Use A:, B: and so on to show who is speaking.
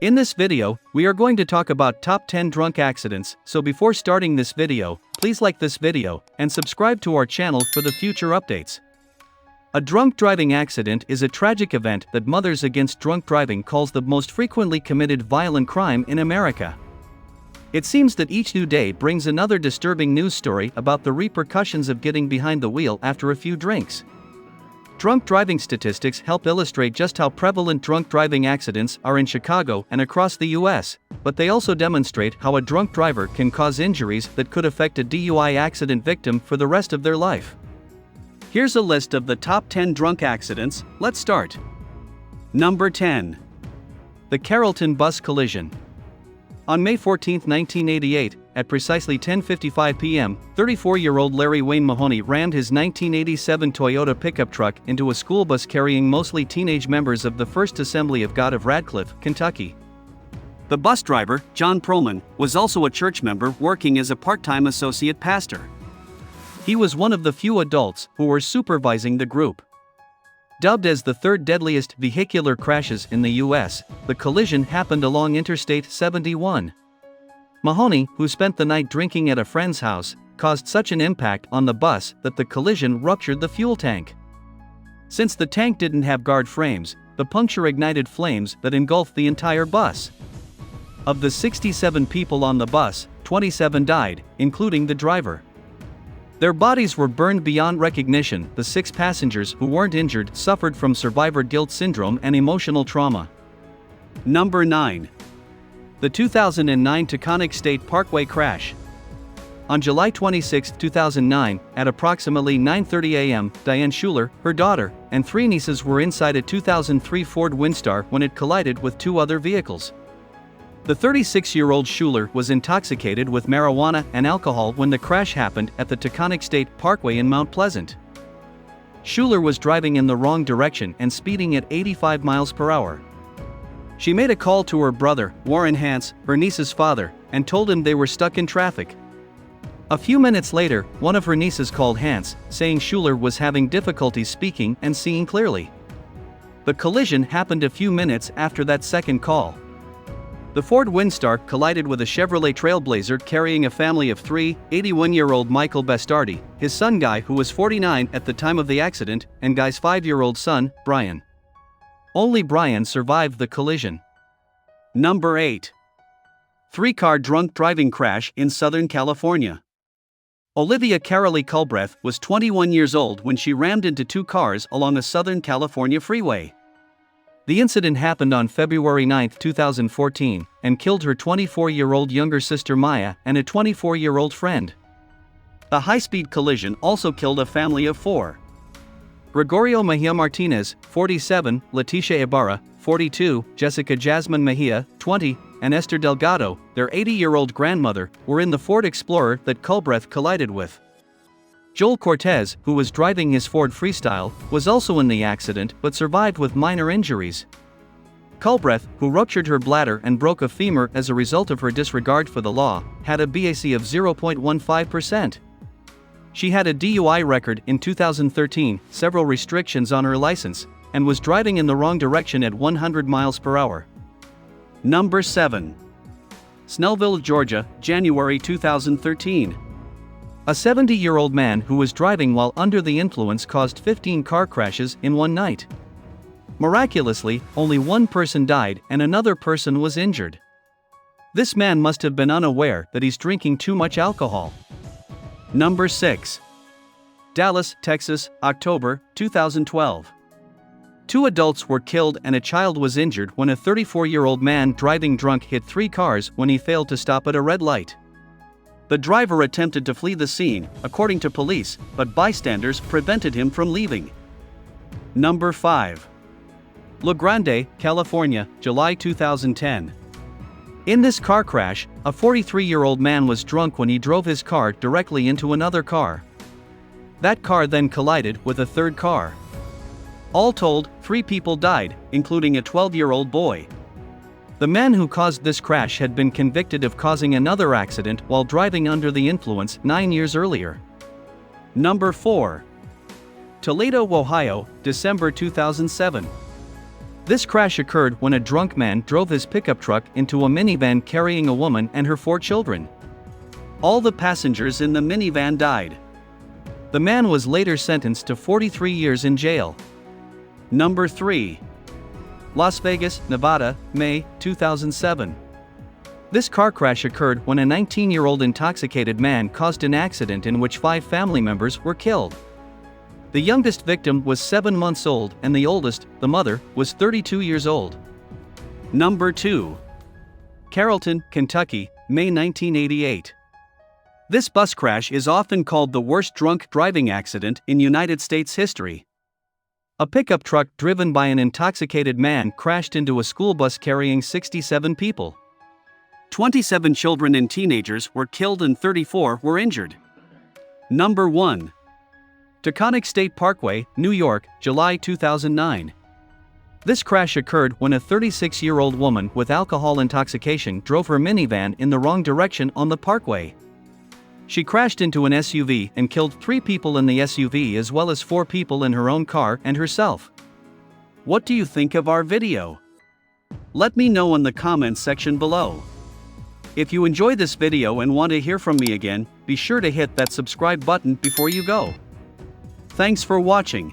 A: In this video, we are going to talk about top 10 drunk accidents, so before starting this video, please like this video, and subscribe to our channel for the future updates. A drunk driving accident is a tragic event that Mothers Against Drunk Driving calls the most frequently committed violent crime in America. It seems that each new day brings another disturbing news story about the repercussions of getting behind the wheel after a few drinks. Drunk driving statistics help illustrate just how prevalent drunk driving accidents are in Chicago and across the US, but they also demonstrate how a drunk driver can cause injuries that could affect a DUI accident victim for the rest of their life. Here's a list of the top 10 drunk accidents. Let's start. Number 10. The Carrollton Bus Collision. On May 14, 1988, at precisely 10:55 p.m., 34-year-old Larry Wayne Mahoney rammed his 1987 Toyota pickup truck into a school bus carrying mostly teenage members of the First Assembly of God of Radcliffe, Kentucky. The bus driver, John Perlman, was also a church member working as a part-time associate pastor. He was one of the few adults who were supervising the group. Dubbed as the third deadliest vehicular crashes in the U.S., the collision happened along Interstate 71. Mahoney, who spent the night drinking at a friend's house, caused such an impact on the bus that the collision ruptured the fuel tank. Since the tank didn't have guard frames, the puncture ignited flames that engulfed the entire bus. Of the 67 people on the bus, 27 died, including the driver. Their bodies were burned beyond recognition. The 6 passengers who weren't injured suffered from survivor guilt syndrome and emotional trauma. Number 9. The 2009 Taconic State Parkway crash. On July 26, 2009, at approximately 9:30 a.m., Diane Schuler, her daughter, and 3 nieces were inside a 2003 Ford Windstar when it collided with 2 other vehicles. The 36-year-old Schuler was intoxicated with marijuana and alcohol when the crash happened at the Taconic State Parkway in Mount Pleasant. Schuler was driving in the wrong direction and speeding at 85 miles per hour. She made a call to her brother, Warren Hance, her niece's father, and told him they were stuck in traffic. A few minutes later, one of her nieces called Hance, saying Schuler was having difficulty speaking and seeing clearly. The collision happened a few minutes after that second call. The Ford Windstar collided with a Chevrolet Trailblazer carrying a family of 3, 81-year-old Michael Bastardi, his son Guy, who was 49 at the time of the accident, and Guy's 5-year-old son, Brian. Only Brian survived the collision. Number 8. 3-car drunk driving crash in Southern California. Olivia Carolee Culbreth was 21 years old when she rammed into 2 cars along a Southern California freeway. The incident happened on February 9, 2014, and killed her 24-year-old younger sister Maya and a 24-year-old friend. A high-speed collision also killed a family of 4. Gregorio Mejia Martinez, 47, Leticia Ibarra, 42, Jessica Jasmine Mejia, 20, and Esther Delgado, their 80-year-old grandmother, were in the Ford Explorer that Culbreth collided with. Joel Cortez, who was driving his Ford Freestyle, was also in the accident but survived with minor injuries. Culbreth, who ruptured her bladder and broke a femur as a result of her disregard for the law, had a BAC of 0.15%. She had a DUI record in 2013, several restrictions on her license, and was driving in the wrong direction at 100 miles per hour. Number 7. Snellville, Georgia, January 2013. A 70-year-old man who was driving while under the influence caused 15 car crashes in one night. Miraculously, only 1 person died and another person was injured. This man must have been unaware that he's drinking too much alcohol. Number 6. Dallas, Texas, October 2012. 2 adults were killed and a child was injured when a 34-year-old man driving drunk hit 3 cars when he failed to stop at a red light. The driver attempted to flee the scene, according to police, but bystanders prevented him from leaving. Number 5. La Grande, California, July 2010. In this car crash, a 43-year-old man was drunk when he drove his car directly into another car. That car then collided with a 3rd car. All told, 3 people died, including a 12-year-old boy. The man who caused this crash had been convicted of causing another accident while driving under the influence 9 years earlier. Number 4. Toledo, Ohio, December 2007. This crash occurred when a drunk man drove his pickup truck into a minivan carrying a woman and her 4 children. All the passengers in the minivan died. The man was later sentenced to 43 years in jail. Number 3. Las Vegas, Nevada, May 2007. This car crash occurred when a 19-year-old intoxicated man caused an accident in which 5 family members were killed. The youngest victim was 7 months old and the oldest, the mother, was 32 years old. Number 2. Carrollton, Kentucky, May 1988. This bus crash is often called the worst drunk driving accident in United States history. A pickup truck driven by an intoxicated man crashed into a school bus carrying 67 people. 27 children and teenagers were killed and 34 were injured. Number 1. Taconic State Parkway, New York, July 2009. This crash occurred when a 36-year-old woman with alcohol intoxication drove her minivan in the wrong direction on the parkway. She crashed into an SUV and killed 3 people in the SUV as well as 4 people in her own car and herself. What do you think of our video? Let me know in the comments section below. If you enjoyed this video and want to hear from me again, be sure to hit that subscribe button before you go. Thanks for watching.